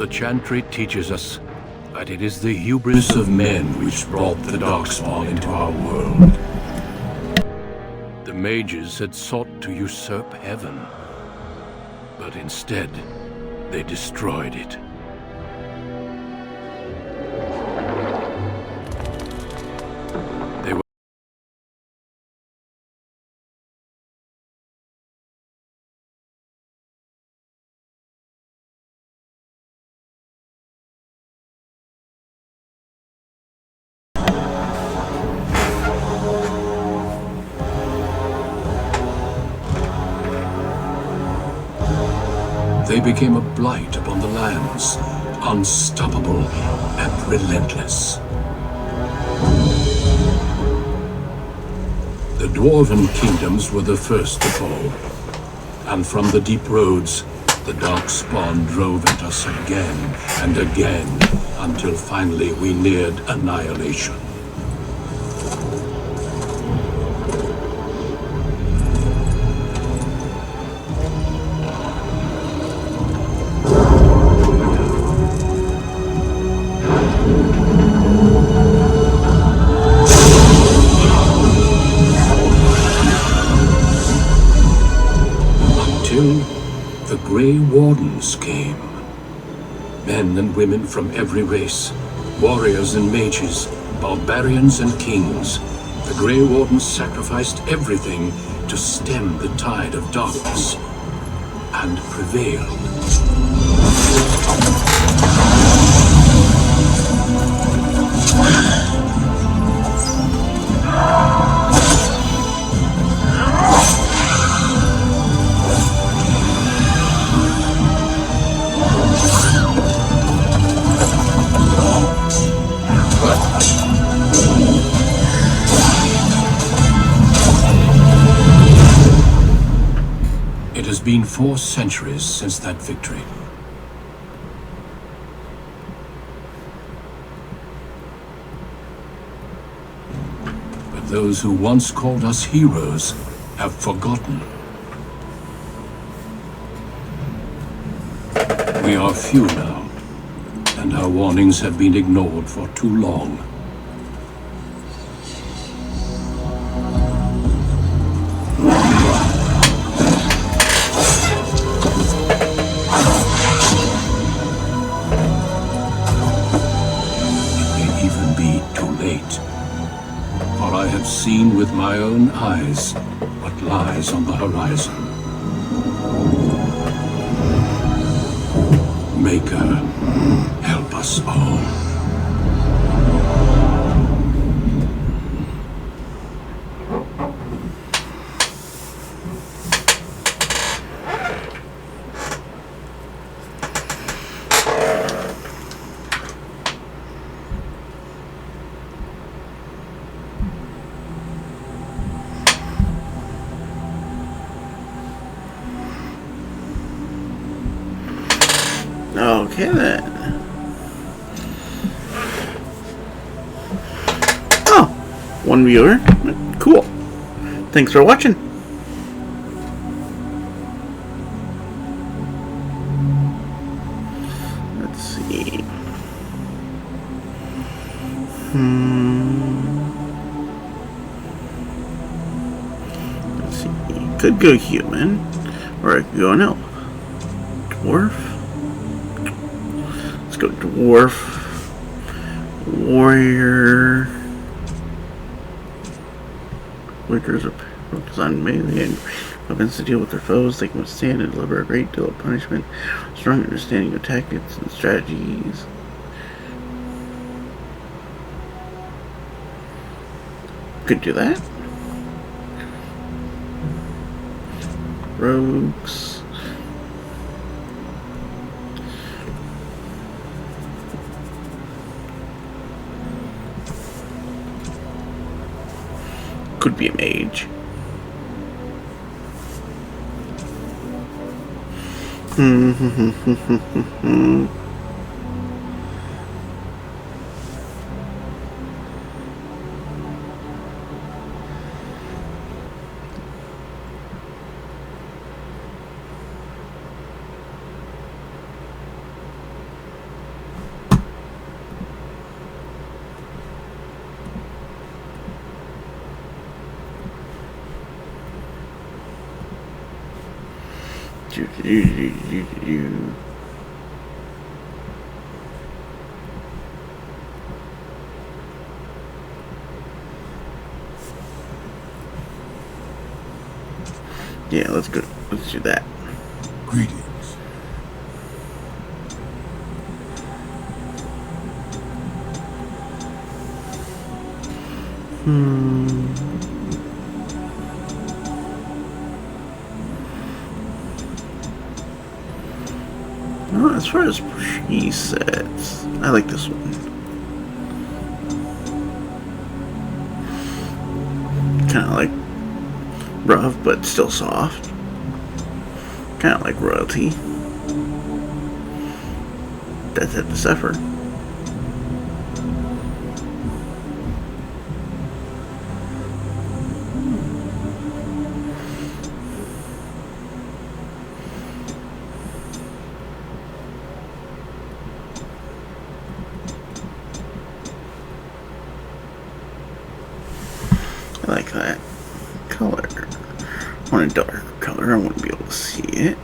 The Chantry teaches us that it is the hubris of men which brought the Darkspawn into our world. The mages had sought to usurp heaven, but instead, they destroyed it. They became a blight upon the lands, unstoppable and relentless. The Dwarven kingdoms were the first to fall, and from the deep roads, the Darkspawn drove at us again and again, until finally we neared annihilation. The Grey Wardens came. Men and women from every race, warriors and mages, barbarians and kings. The Grey Wardens sacrificed everything to stem the tide of darkness, and prevailed. It has been 4 centuries since that victory. But those who once called us heroes have forgotten. We are few now, and our warnings have been ignored for too long. Seen with my own eyes what lies on the horizon. Maker, help us all. Okay then. Oh, 1 viewer. Cool. Thanks for watching. Let's see. Let's see. Could go human, or I could go an elf. Dwarf. Let's go dwarf, warrior, workers are focused on melee and weapons to deal with their foes. They can withstand and deliver a great deal of punishment. Strong understanding of tactics and strategies. Could do that. Rogues. Could be a mage. Yeah, let's go. Let's do that. Greetings. Well, as far as presets, I like this one. Kind of like rough, but still soft. Kind of like royalty. That's at the suffer. I like that color. I want a darker color. I want to be able to see it.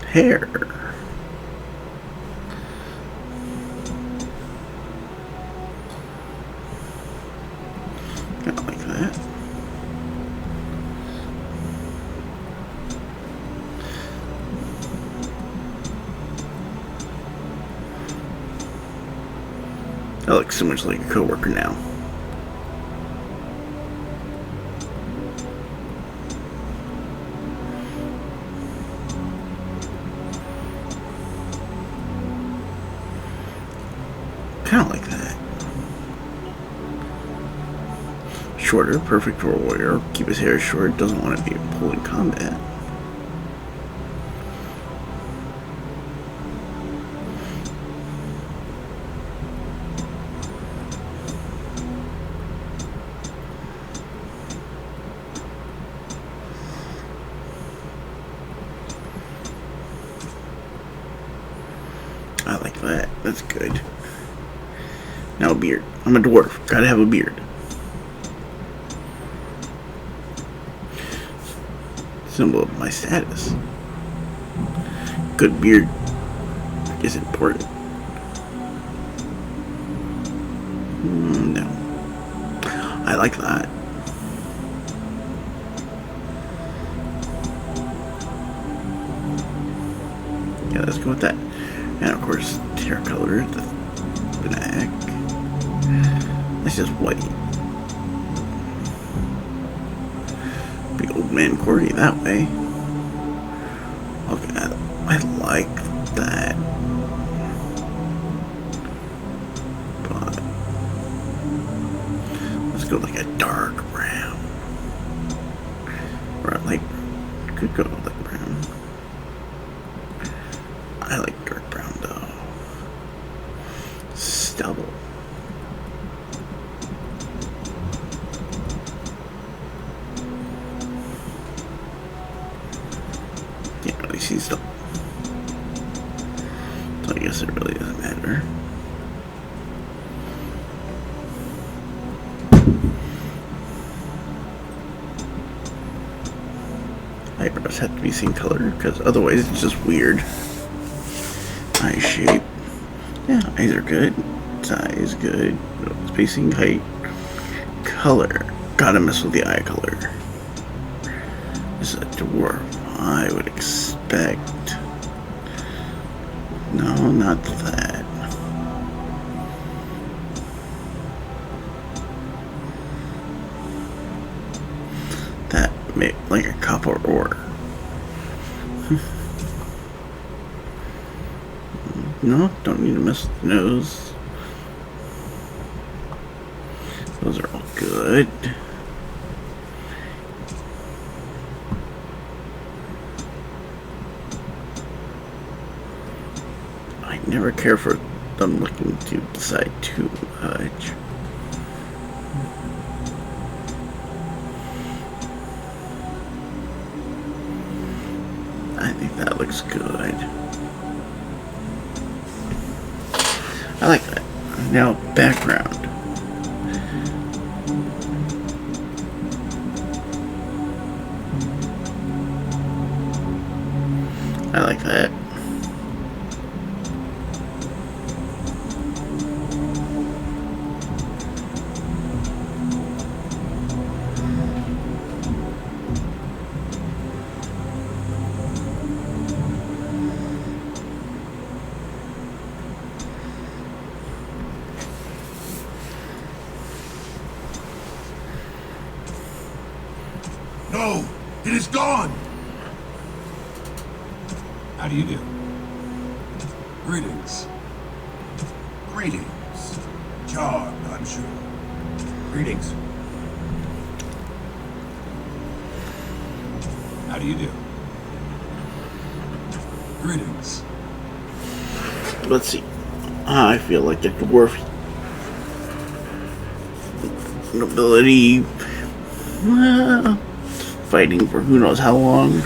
Hair. Kind of like that. I look so much like a coworker now. Kind of like that. Shorter, perfect for a warrior. Keep his hair short. Doesn't want to be pulled in combat. I like that. That's good. Now a beard. I'm a dwarf. Gotta have a beard. Symbol of my status. Good beard is important. No. I like that. Yeah, let's go with that. And of course, hair color, the neck. That's just white. Big old man Cordy that way. Okay, I like that. But let's go like a dark brown. Or a light brown. Could go light brown. I like dark brown though. Stubble. Can't really see stubble. So I guess it really doesn't matter. Eyebrows have to be same color because otherwise it's just weird. Eye shape. Yeah, eyes are good. Size good. Spacing, height. Color. Gotta mess with the eye color. This is a dwarf. I would expect. No, not that. That made like a copper ore. No, don't need to mess with the nose. Those are all good. I never care for them looking to the side too much. I think that looks good. I like that. Now, background. I like that. No! It is gone! How do you do? Greetings. Greetings. Charmed, I'm sure. Greetings. How do you do? Greetings. Let's see. I feel like a dwarf nobility fighting for who knows how long.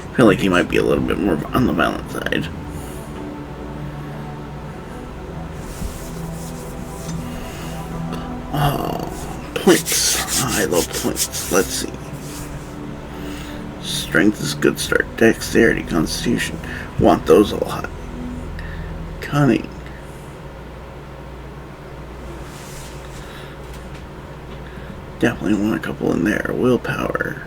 I feel like he might be a little bit more on the violent side. Oh, points. I love points. Let's see. Strength is a good start. Dexterity, Constitution. Want those all high. Cunning. Definitely want a couple in there. Willpower.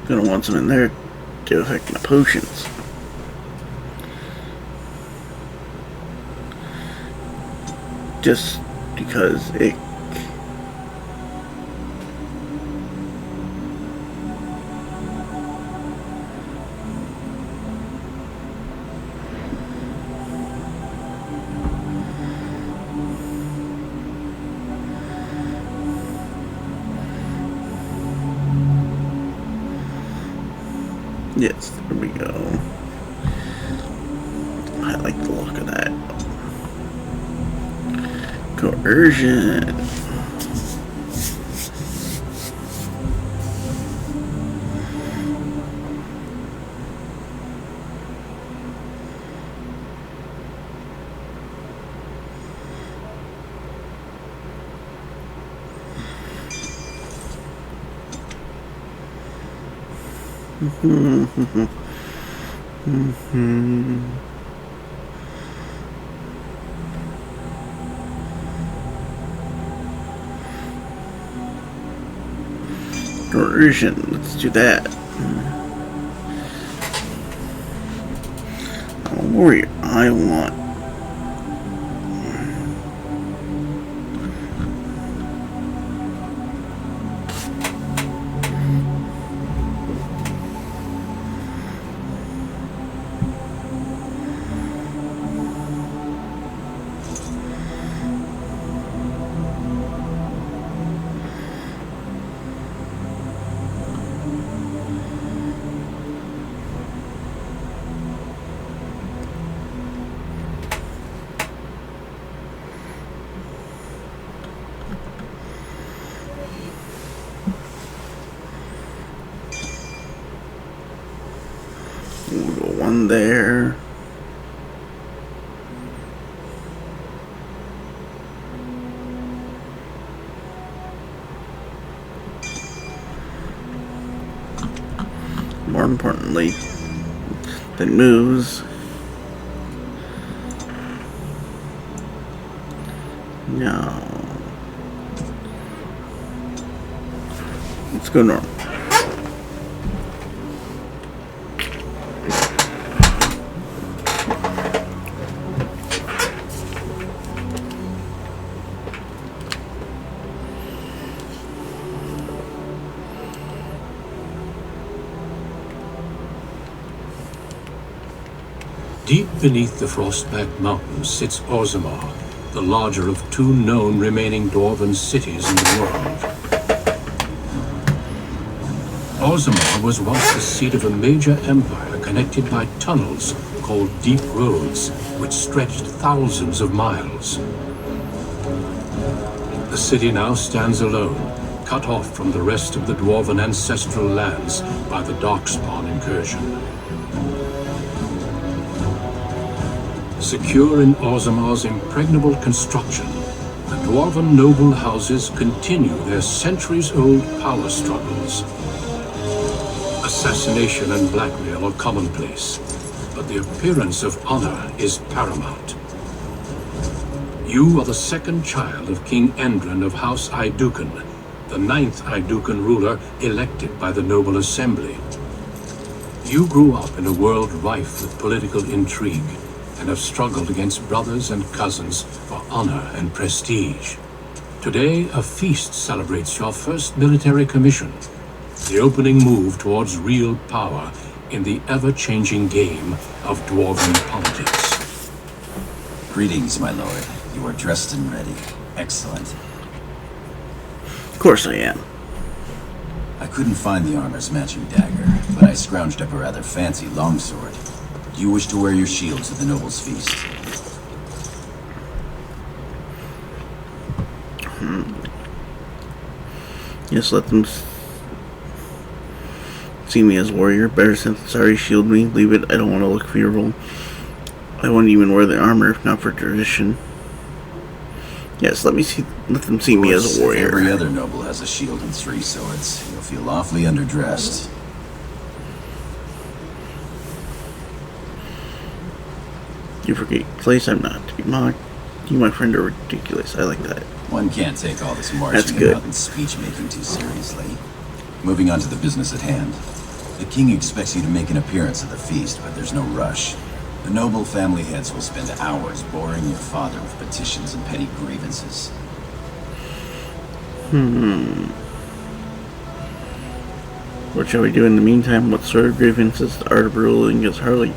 Gonna want some in there to affect my potions. Just because it. Yes, there we go. I like the look of that. Coercion. Coercion. Let's do that. I'm a warrior. I want. We'll go one there. More importantly, that moves. No. Let's go normal. Deep beneath the Frostback Mountains sits Orzammar, the larger of two known remaining dwarven cities in the world. Orzammar was once the seat of a major empire connected by tunnels called Deep Roads, which stretched thousands of miles. The city now stands alone, cut off from the rest of the dwarven ancestral lands by the Darkspawn incursion. Secure in Orzammar's impregnable construction, the dwarven noble houses continue their centuries-old power struggles. Assassination and blackmail are commonplace, but the appearance of honor is paramount. You are the second child of King Endrin of House Aiduken, the 9th Aiduken ruler elected by the Noble Assembly. You grew up in a world rife with political intrigue, and have struggled against brothers and cousins for honor and prestige. Today, a feast celebrates your first military commission, the opening move towards real power in the ever-changing game of dwarven politics. Greetings, my lord. You are dressed and ready. Excellent. Of course I am. I couldn't find the armor's matching dagger, but I scrounged up a rather fancy longsword. Do you wish to wear your shield to the noble's feast? Yes, let them see me as warrior. Better sorry, shield me. Leave it. I don't want to look fearful. I wouldn't even wear the armor if not for tradition. Yes, let them see me as a warrior. Every other noble has a shield and 3 swords. You'll feel awfully underdressed. You forget place I'm not. To be mocked. You, my friend, are ridiculous. I like that. One can't take all this That's marching good. about and speech-making too seriously. Moving on to the business at hand. The king expects you to make an appearance at the feast, but there's no rush. The noble family heads will spend hours boring your father with petitions and petty grievances. What shall we do in the meantime? What sort of grievances? The art of ruling is hardly...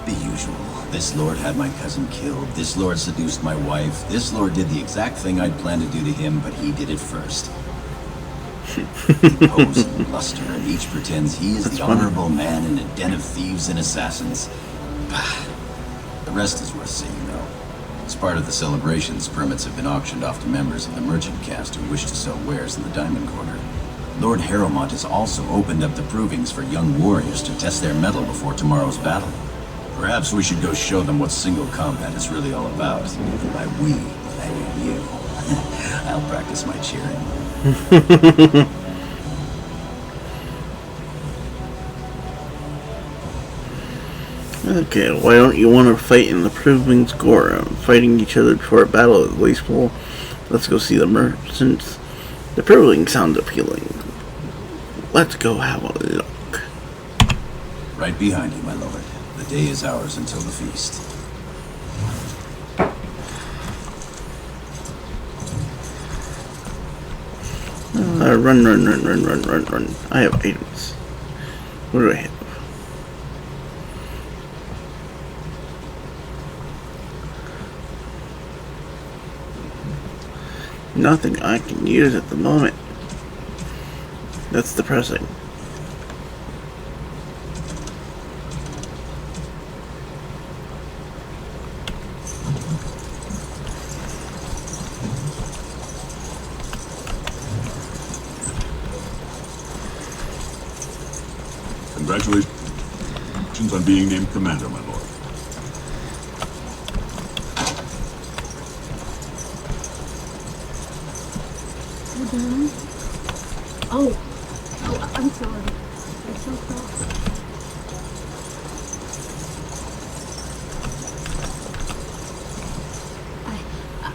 The usual. This lord had my cousin killed. This lord seduced my wife. This lord did the exact thing I'd planned to do to him, but he did it first. They pose and bluster, and each pretends he is the honorable man in a den of thieves and assassins. The rest is worth seeing, though. As part of the celebrations, permits have been auctioned off to members of the merchant caste who wish to sell wares in the Diamond Quarter. Lord Harrowmont has also opened up the provings for young warriors to test their mettle before tomorrow's battle. Perhaps we should go show them what single combat is really all about. By we, I mean you. I'll practice my cheering. Okay, why don't you want to fight in the proving score? Fighting each other before a battle is wasteful. Let's go see the merchants. The proving sounds appealing. Let's go have a look. Right behind you, my lord. The day is ours until the feast. Run. I have items. What do I have? Nothing I can use at the moment. That's depressing. Congratulations on being named commander, my lord. Oh, I'm sorry. I'm so sorry.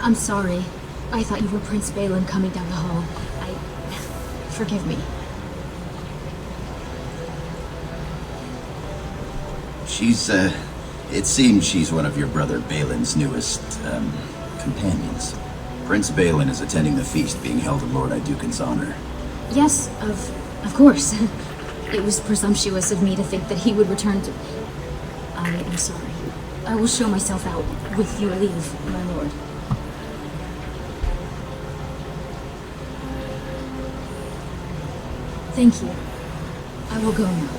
I'm sorry. I thought you were Prince Balin coming down the hall. Forgive me. It seems she's one of your brother Balin's newest, companions. Prince Balin is attending the feast being held in Lord Aiduken's honor. Yes, of course. It was presumptuous of me to think that he would return to... I am sorry. I will show myself out, with your leave, my lord. Thank you. I will go now.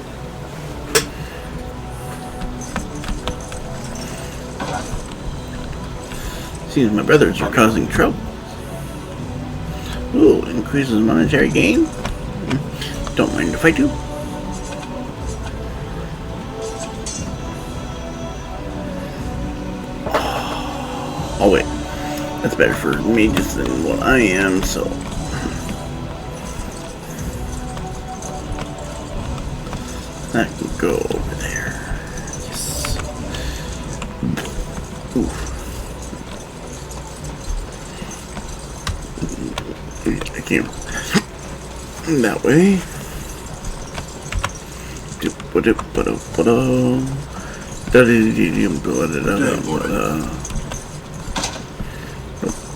Seems my brothers are causing trouble. Ooh, increases monetary gain? Don't mind if I do. Oh wait, that's better for mages than what I am, so. That can go over there. Yes. Oof. I can't. That way.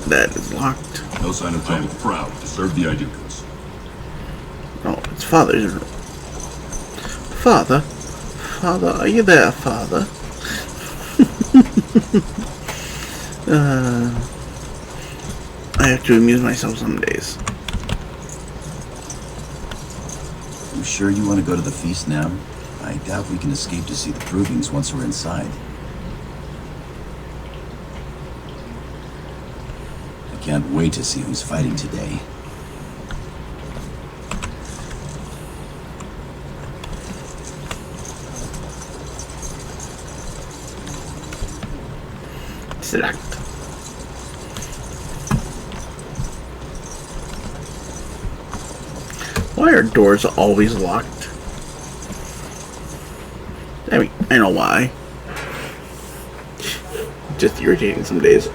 That is locked. No sign of trouble. Proud to serve the Idukans. Oh, it's Father's room. Father? Father, are you there, Father? I have to amuse myself some days. You sure you want to go to the feast now? I doubt we can escape to see the provings once we're inside. I can't wait to see who's fighting today. Select. Why are doors always locked? I mean, I know why. Just irritating some days.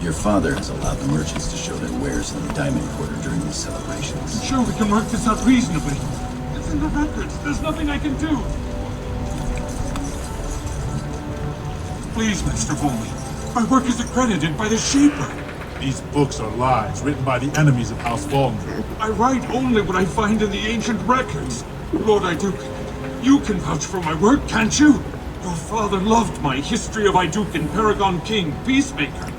Your father has allowed the merchants to show their wares in the Diamond Quarter during these celebrations. Sure, we can work this out reasonably. It's in the records. There's nothing I can do. Please, Mr. Volney. My work is accredited by the Shaper. These books are lies written by the enemies of House Volney. I write only what I find in the ancient records. Lord Iduken, you can vouch for my work, can't you? Your father loved my History of Iduken, Paragon King, Peacemaker.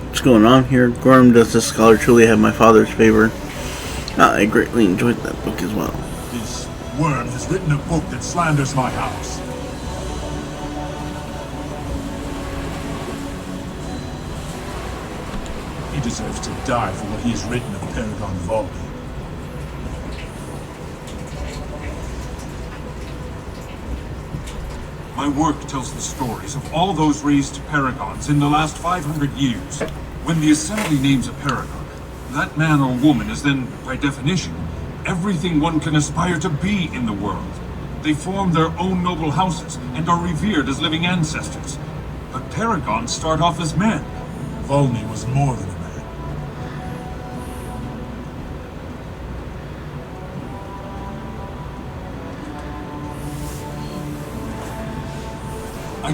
What's going on here? Gorm, does this scholar truly have my father's favor? I greatly enjoyed that book as well. This worm has written a book that slanders my house. He deserves to die for what he has written of Paragon Volney. My work tells the stories of all those raised paragons in the last 500 years. When the Assembly names a paragon, that man or woman is then, by definition, everything one can aspire to be in the world. They form their own noble houses and are revered as living ancestors. But paragons start off as men. Volney was more than a man.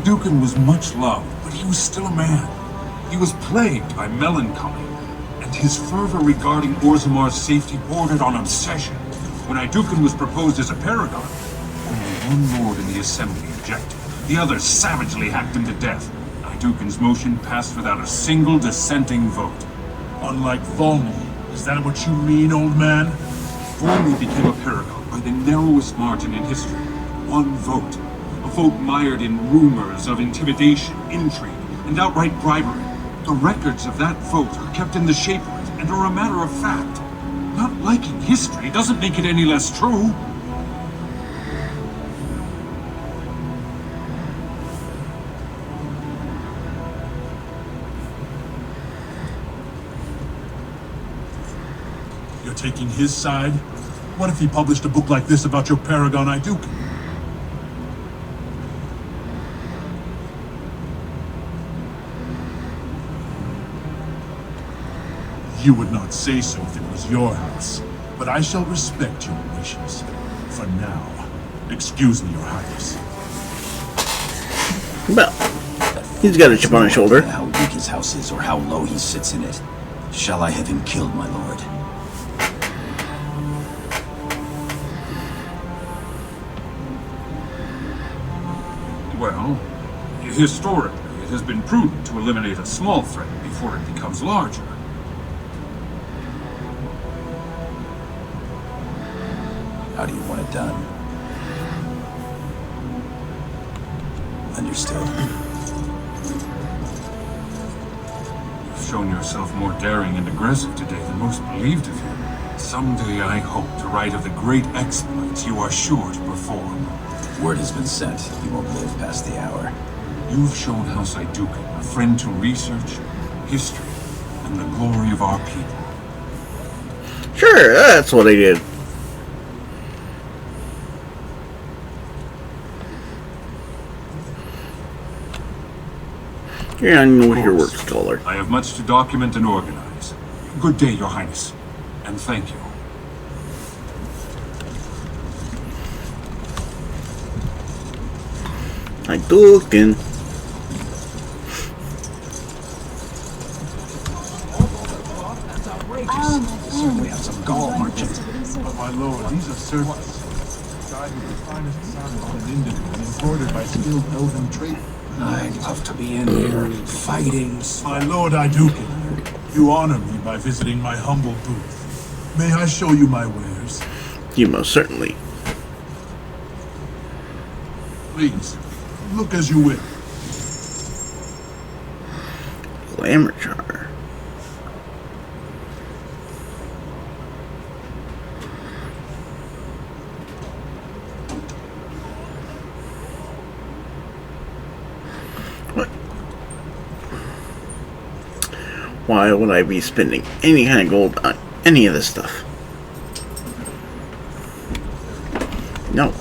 Iduken was much loved, but he was still a man. He was plagued by melancholy, and his fervor regarding Orzammar's safety bordered on obsession. When Iduken was proposed as a paragon, only one lord in the assembly objected. The others savagely hacked him to death. Iduken's motion passed without a single dissenting vote. Unlike Volney, is that what you mean, old man? Volney became a paragon by the narrowest margin in history. One vote. A vote mired in rumors of intimidation, intrigue, and outright bribery. The records of that vote are kept in the Shapers and are a matter of fact. Not liking history doesn't make it any less true. You're taking his side? What if he published a book like this about your paragon Iduken? You would not say so if it was your house, but I shall respect your wishes. For now, excuse me, Your Highness. Well, he's got a chip on his shoulder. How weak his house is or how low he sits in it. Shall I have him killed, my lord? Well, historically, it has been prudent to eliminate a small threat before it becomes larger. How do you want it done? Understood. You've shown yourself more daring and aggressive today than most believed of you. Someday I hope to write of the great exploits you are sure to perform. Word has been sent. You won't live past the hour. You've shown House Ayduken a friend to research, history, and the glory of our people. Sure, that's what I did. Yeah, I know what your work's taller. I have much to document and organize. Good day, Your Highness, and thank you. Ayduken. We have some Gaul merchants. But my lord, these are servants. Dyed with the finest saddle and indigo and embroidered by skilled elven traders. I'd love to be in here, fighting. My lord Ayduken, you honor me by visiting my humble booth. May I show you my wares? You most certainly. Please, look as you will. Glamour jar. What? Why would I be spending any kind of gold on any of this stuff? No.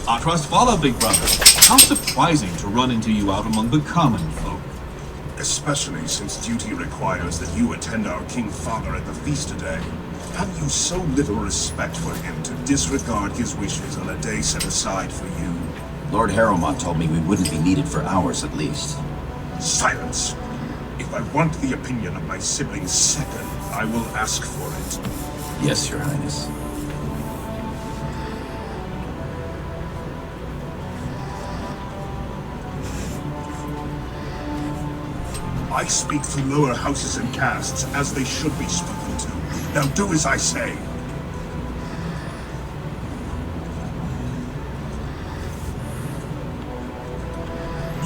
Our trust follow, big brother. How surprising to run into you out among the common folk. Especially since duty requires that you attend our King Father at the feast today. Have you so little respect for him to disregard his wishes on a day set aside for you? Lord Harrowmont told me we wouldn't be needed for hours at least. Silence. If I want the opinion of my sibling's second, I will ask for it. Yes, Your Highness. I speak to lower houses and castes as they should be spoken to. Now do as I say.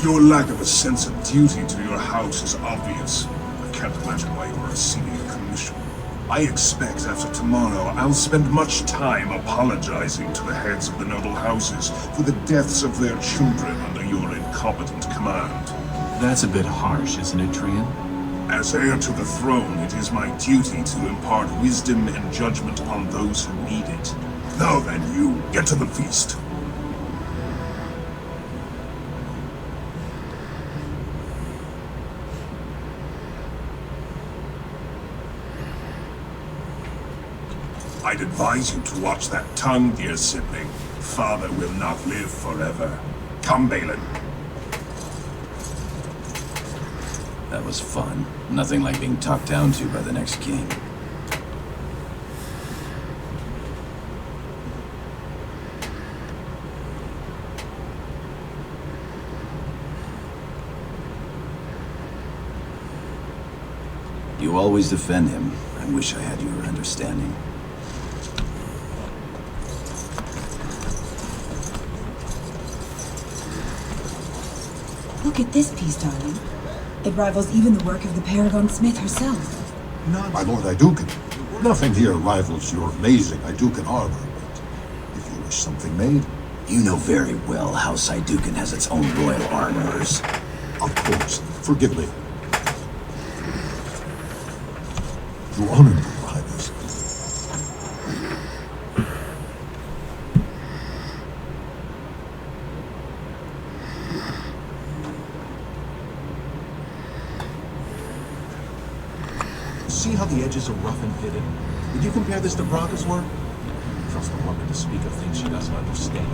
Your lack of a sense of duty to your house is obvious. I can't imagine why you are receiving a commission. I expect after tomorrow I'll spend much time apologizing to the heads of the noble houses for the deaths of their children under your incompetent command. That's a bit harsh, isn't it, Trian? As heir to the throne, it is my duty to impart wisdom and judgment on those who need it. Now then, you, get to the feast. I'd advise you to watch that tongue, dear sibling. Father will not live forever. Come, Balin. That was fun. Nothing like being talked down to by the next king. You always defend him. I wish I had your understanding. Look at this piece, darling. It rivals even the work of the Paragon Smith herself. My lord Ayduken, nothing here rivals your amazing Ayduken armor, but if you wish something made... You know very well House Ayduken has its own royal armorers. Of course, forgive me. You honor me, Your Highness. See how the edges are rough and pitted? Would you compare this to Branka's work? Trust a woman to speak of things she doesn't understand.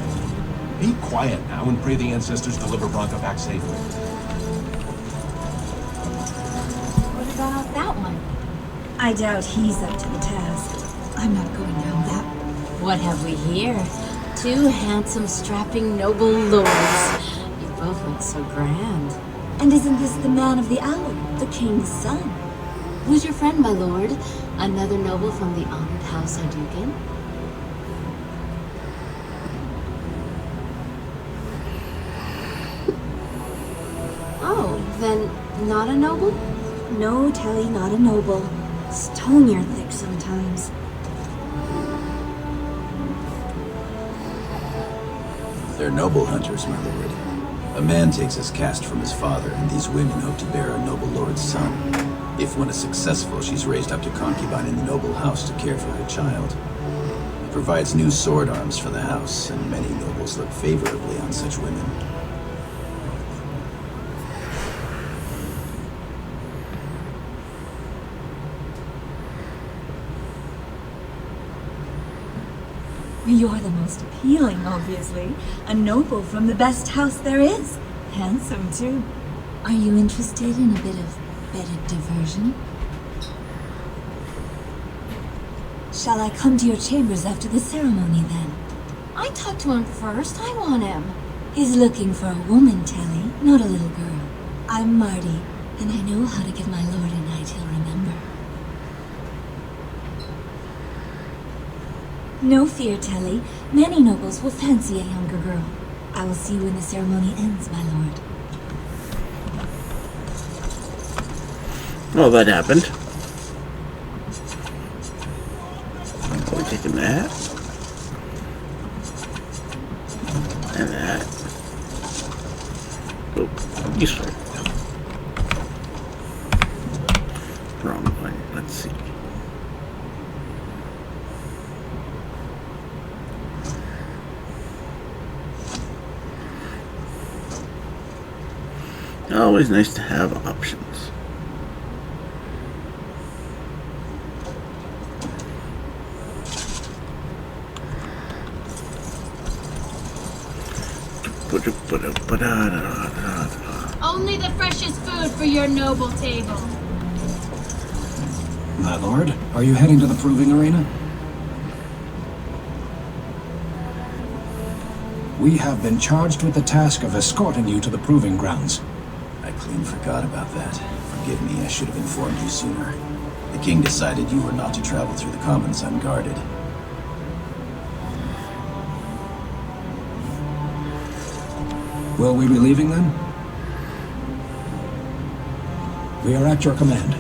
Be quiet now and pray the ancestors deliver Branka back safely. What about that one? I doubt he's up to the task. I'm not going down that. What have we here? Two handsome, strapping, noble lords. You both look so grand. And isn't this the man of the hour, the king's son? Who's your friend, my lord? Another noble from the honored House Ayduken? Oh, then Not a noble? No, Telly, not a noble. Stone you're thick sometimes. They're noble hunters, my lord. A man takes his caste from his father, and these women hope to bear a noble lord's son. If one is successful, she's raised up to concubine in the noble house to care for her child. It provides new sword arms for the house, and many nobles look favorably on such women. You're the most appealing, obviously. A noble from the best house there is. Handsome, too. Are you interested in a bit of bedded diversion? Shall I come to your chambers after the ceremony, then? I talked to him first. I want him. He's looking for a woman, Telly, not a little girl. I'm Marty, and I know how to give my lord a night he'll remember. No fear, Telly. Many nobles will fancy a younger girl. I will see you when the ceremony ends, my lord. Oh, that happened. We're taking that. And that. Oh, useful. Wrong one. Let's see. Always nice to have options. Only the freshest food for your noble table. My lord, are you heading to the proving arena? We have been charged with the task of escorting you to the proving grounds. I clean forgot about that. Forgive me, I should have informed you sooner. The king decided you were not to travel through the commons unguarded. Will we be leaving then? We are at your command.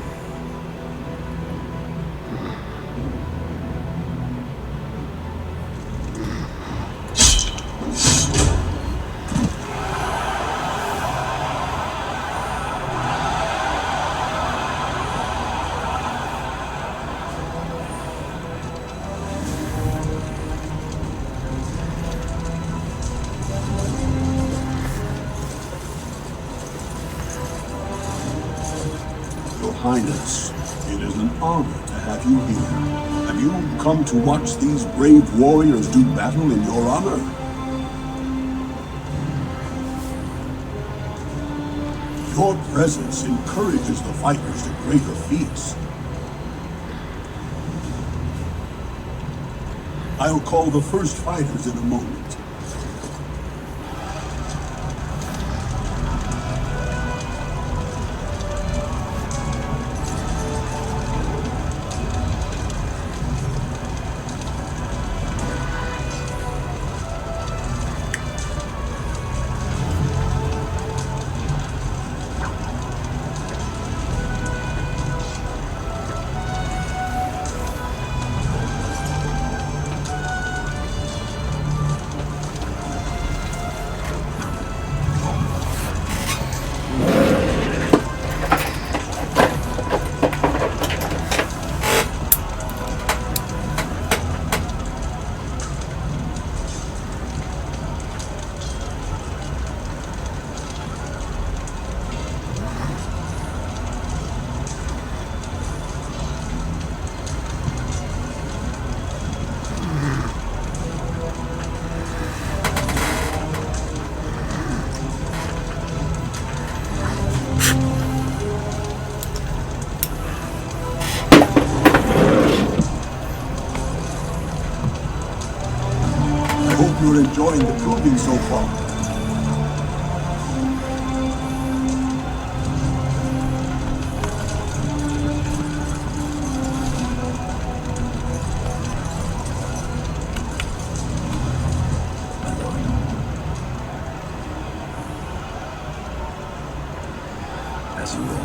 Highness, it is an honor to have you here. Have you come to watch these brave warriors do battle in your honor? Your presence encourages the fighters to greater feats. I'll call the first fighters in a moment. You're enjoying the proving so far. As you will.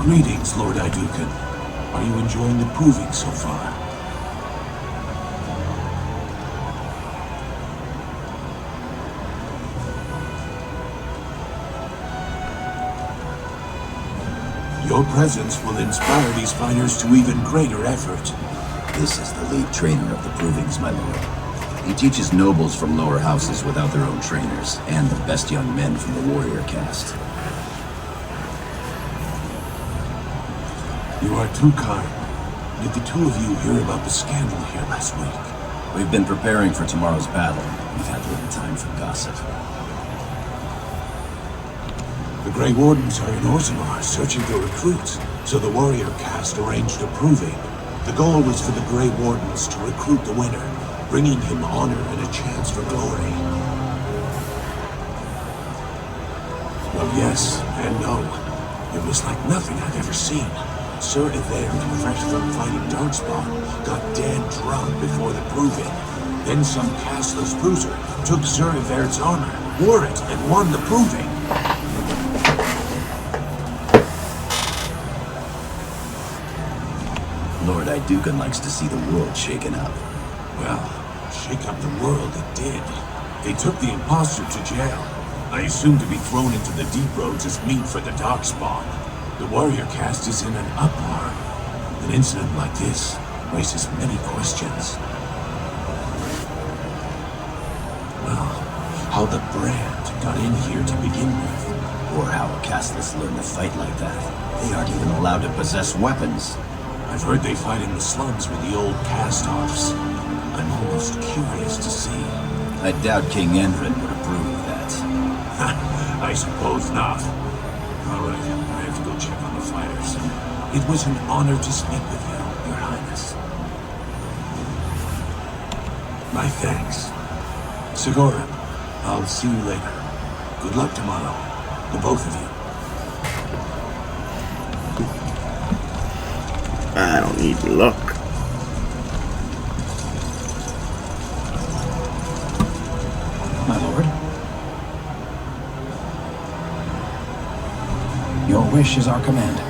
Greetings, Lord Iduken. Are you enjoying the proving so far? Your presence will inspire these fighters to even greater effort. This is the lead trainer of the Provings, my lord. He teaches nobles from lower houses without their own trainers, and the best young men from the warrior caste. You are too kind. Did the two of you hear about the scandal here last week? We've been preparing for tomorrow's battle. We've had little time for gossip. The Grey Wardens are in Orzammar searching for recruits, so the warrior caste arranged a proving. The goal was for the Grey Wardens to recruit the winner, bringing him honor and a chance for glory. Well, yes and no. It was like nothing I'd ever seen. Sir Yvain, fresh from fighting Darkspawn, got dead drunk before the proving. Then some castless bruiser took Sir Yvain's armor, wore it, and won the proving. Lord Iduken likes to see the world shaken up. Well, shake up the world it did. They took the imposter to jail. I assumed to be thrown into the deep roads as meat for the Darkspawn. The warrior caste is in an uproar. An incident like this raises many questions. Well, how the brand got in here to begin with. Or how a casteless learned to fight like that. They aren't even allowed to possess weapons. I've heard they fight in the slums with the old cast-offs. I'm almost curious to see. I doubt King Endrin would approve of that. I suppose not. All right, I have to go check on the fighters. It was an honor to speak with you, Your Highness. My thanks. Segura, I'll see you later. Good luck tomorrow, the both of you. I don't need luck. My lord? Your wish is our command.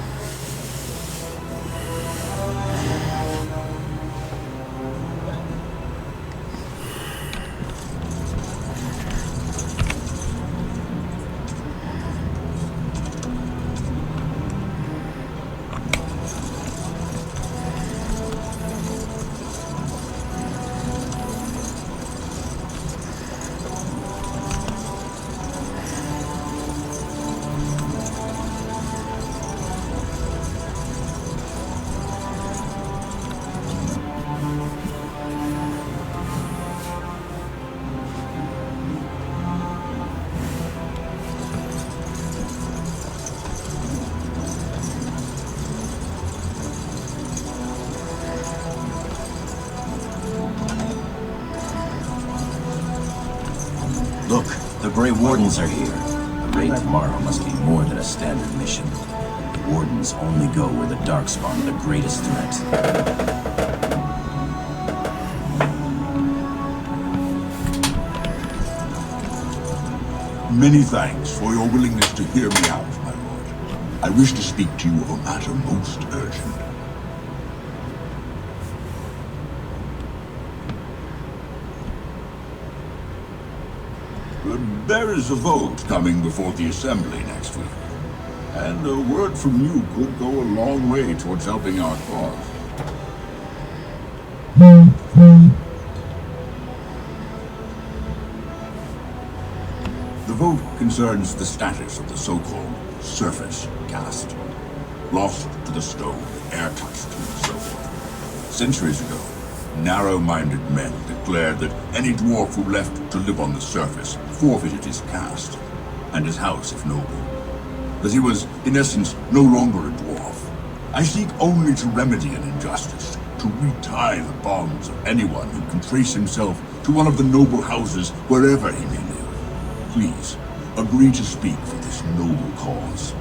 Look, the Grey Wardens are here. The raid tomorrow must be more than a standard mission. The Wardens only go where the Darkspawn are the greatest threat. Many thanks for your willingness to hear me out, my lord. I wish to speak to you of a matter most urgent. There is a vote coming before the Assembly next week, and a word from you could go a long way towards helping our cause. The vote concerns the status of the so-called surface caste. Lost to the stone, air-touched, and so forth. Centuries ago, narrow-minded men declared that any dwarf who left to live on the surface forfeited his caste, and his house if noble. That he was, in essence, no longer a dwarf. I seek only to remedy an injustice, to retie the bonds of anyone who can trace himself to one of the noble houses wherever he may live. Please, agree to speak for this noble cause.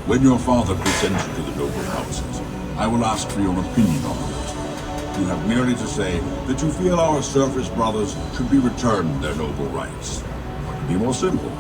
When your father presents you to the noble houses, I will ask for your opinion on it. You have merely to say that you feel our surface brothers should be returned their noble rights. But be more simple.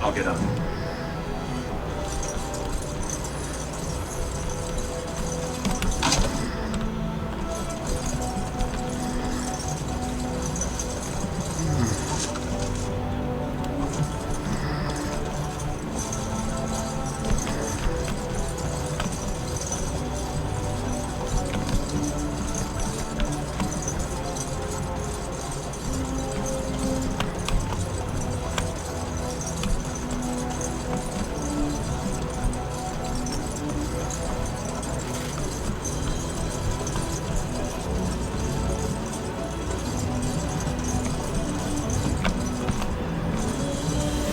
I'll get up.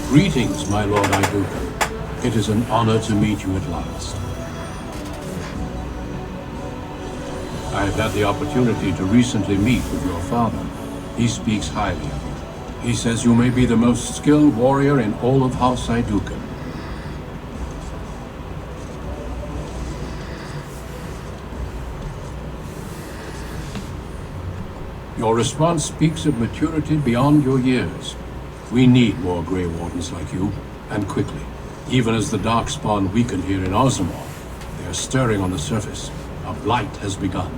Greetings, my Lord Iduka. It is an honor to meet you at last. I have had the opportunity to recently meet with your father. He speaks highly of you. He says you may be the most skilled warrior in all of House Iduka. Your response speaks of maturity beyond your years. We need more Grey Wardens like you, and quickly. Even as the Darkspawn weaken here in Orzammar, they are stirring on the surface. A blight has begun.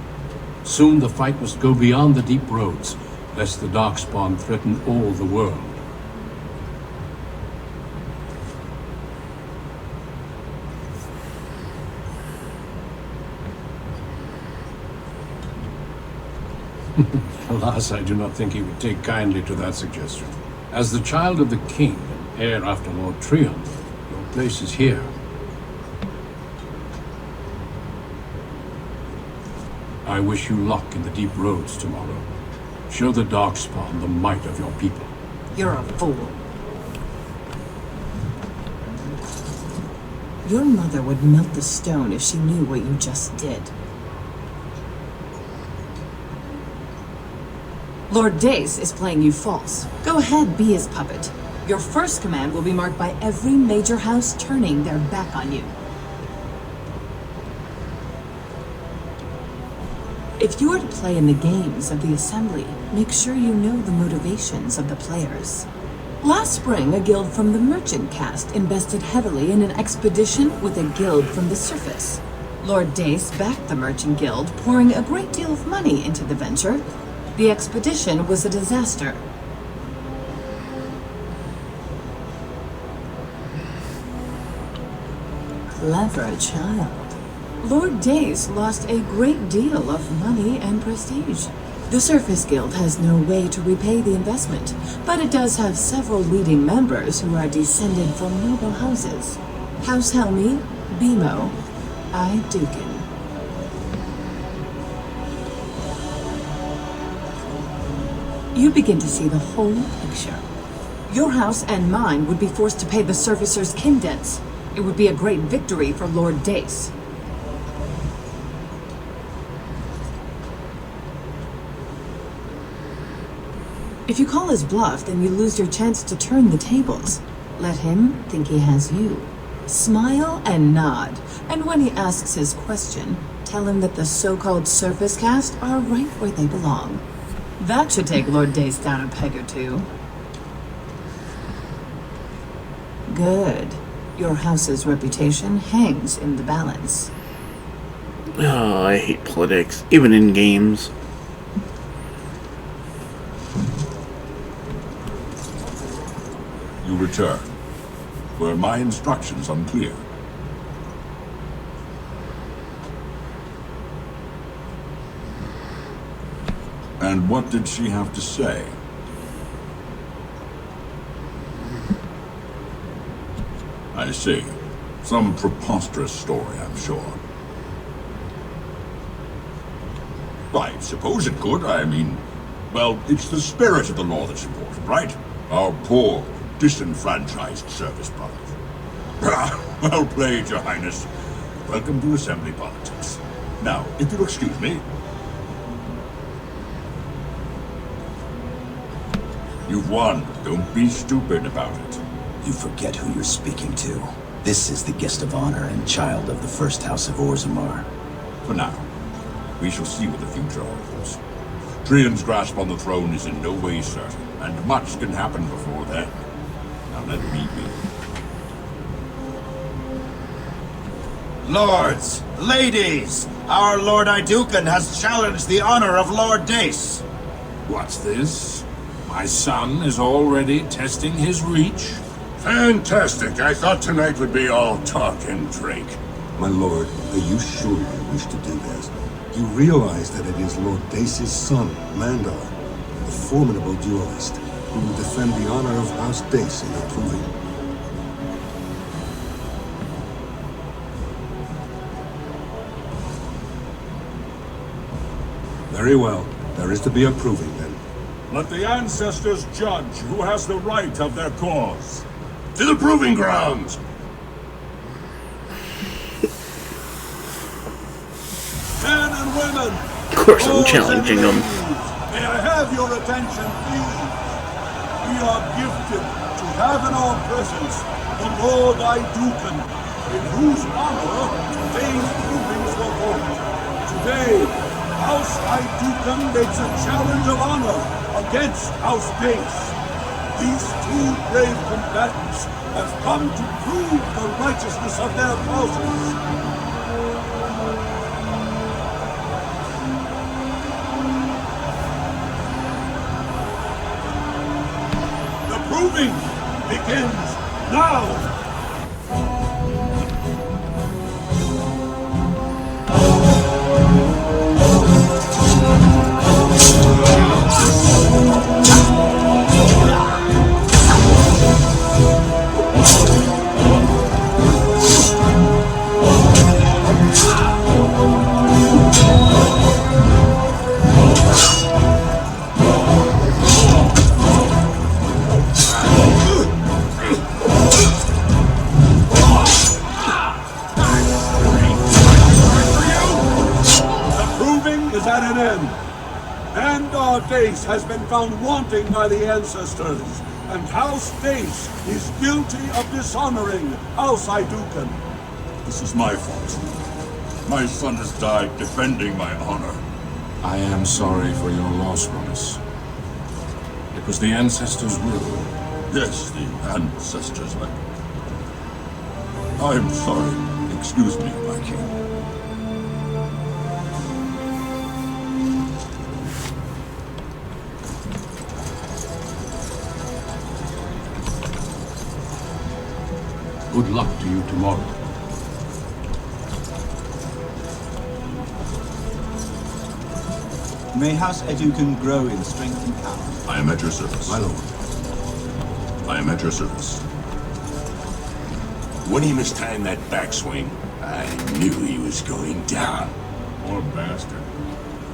Soon the fight must go beyond the deep roads, lest the Darkspawn threaten all the world. Alas, I do not think he would take kindly to that suggestion. As the child of the king and heir after Lord Trion, your place is here. I wish you luck in the deep roads tomorrow. Show the Darkspawn the might of your people. You're a fool. Your mother would melt the stone if she knew what you just did. Lord Dace is playing you false. Go ahead, be his puppet. Your first command will be marked by every major house turning their back on you. If you are to play in the games of the Assembly, make sure you know the motivations of the players. Last spring, a guild from the Merchant caste invested heavily in an expedition with a guild from the surface. Lord Dace backed the Merchant Guild, pouring a great deal of money into the venture. The expedition was a disaster. Clever child. Lord Dace lost a great deal of money and prestige. The Surface Guild has no way to repay the investment, but it does have several leading members who are descended from noble houses. House Helmi, Bimo, Idukan. You begin to see the whole picture. Your house and mine would be forced to pay the Surfacers' kin debts. It would be a great victory for Lord Dace. If you call his bluff, then you lose your chance to turn the tables. Let him think he has you. Smile and nod, and when he asks his question, tell him that the so-called Surface Caste are right where they belong. That should take Lord Dace down a peg or two. Good. Your house's reputation hangs in the balance. Oh, I hate politics, even in games. You return. Were my instructions unclear? And what did she have to say? I see. Some preposterous story, I'm sure. I suppose it could. I mean, well, it's the spirit of the law that's important, right? Our poor, disenfranchised service brothers. Well played, Your Highness. Welcome to Assembly politics. Now, if you'll excuse me. You've won. Don't be stupid about it. You forget who you're speaking to. This is the guest of honor and child of the first house of Orzammar. For now, we shall see what the future holds. Trian's grasp on the throne is in no way certain, and much can happen before then. Now let me be. Lords, ladies, our Lord Idukan has challenged the honor of Lord Dace. What's this? My son is already testing his reach? Fantastic. I thought tonight would be all talk and drink. My lord, are you sure you wish to do this? You realize that it is Lord Dace's son, Mandar, a formidable duelist, who will defend the honor of House Dace in the proving. Very well. There is to be a proving, then. Let the ancestors judge who has the right of their cause. To the proving grounds! Men and women! Of course I'm challenging them. May I have your attention, please? We are gifted to have in our presence the Lord Idukan, in whose honor today's provings were held. Today, House Idukan makes a challenge of honor against House Dace. These two brave combatants have come to prove the righteousness of their causes. The proving begins now! Dace has been found wanting by the ancestors, and House Dace is guilty of dishonoring House Idukan. This is my fault. My son has died defending my honor. I am sorry for your loss, Ronas. It was the ancestors' will. Yes, the ancestors' will. I'm sorry. Excuse me, my king. Good luck to you tomorrow. May House Idukan grow in strength and power. I am at your service. My lord. I am at your service. When he mistimed that backswing, I knew he was going down. Poor bastard.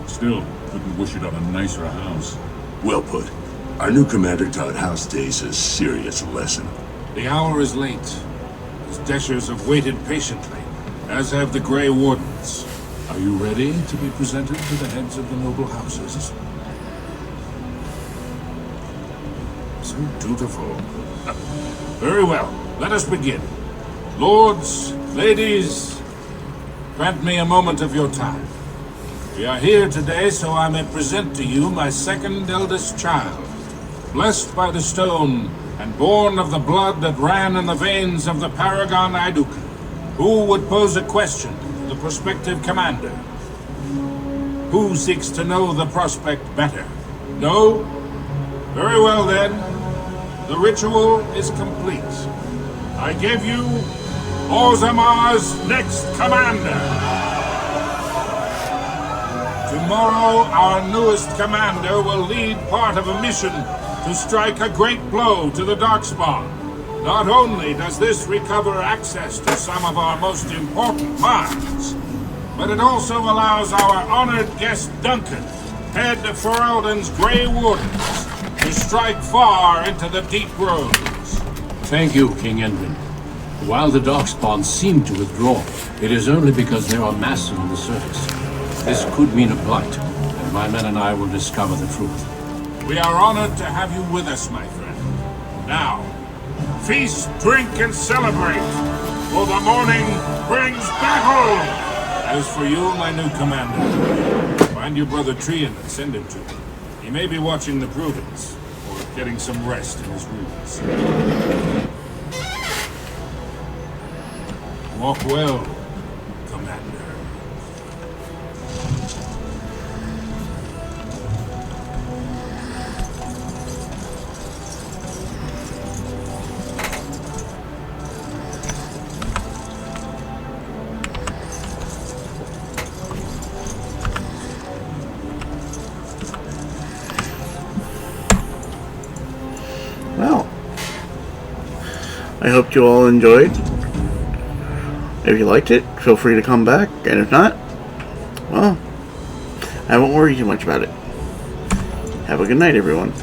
Still, couldn't wish it on a nicer house. Well put. Our new commander taught House Dace a serious lesson. The hour is late. His Deshers have waited patiently, as have the Grey Wardens. Are you ready to be presented to the heads of the noble houses? So dutiful. Very well, let us begin. Lords, ladies, grant me a moment of your time. We are here today so I may present to you my second eldest child, blessed by the stone and born of the blood that ran in the veins of the Paragon Idukan. Who would pose a question to the prospective commander? Who seeks to know the prospect better? No? Very well then. The ritual is complete. I give you Orzammar's next commander. Tomorrow, our newest commander will lead part of a mission to strike a great blow to the Darkspawn. Not only does this recover access to some of our most important minds, but it also allows our honored guest Duncan, head of Ferelden's Grey Wardens, to strike far into the deep roads. Thank you, King Edwin. While the Darkspawn seem to withdraw, it is only because they are massing on the surface. This could mean a blight, and my men and I will discover the truth. We are honored to have you with us, my friend. Now, feast, drink, and celebrate, for the morning brings battle! As for you, my new commander, find your brother Trian and send him to me. He may be watching the Provence, or getting some rest in his rooms. Walk well, Commander. Well, I hope you all enjoyed. If you liked it, feel free to come back, and if not, well, I won't worry too much about it. Have a good night, everyone.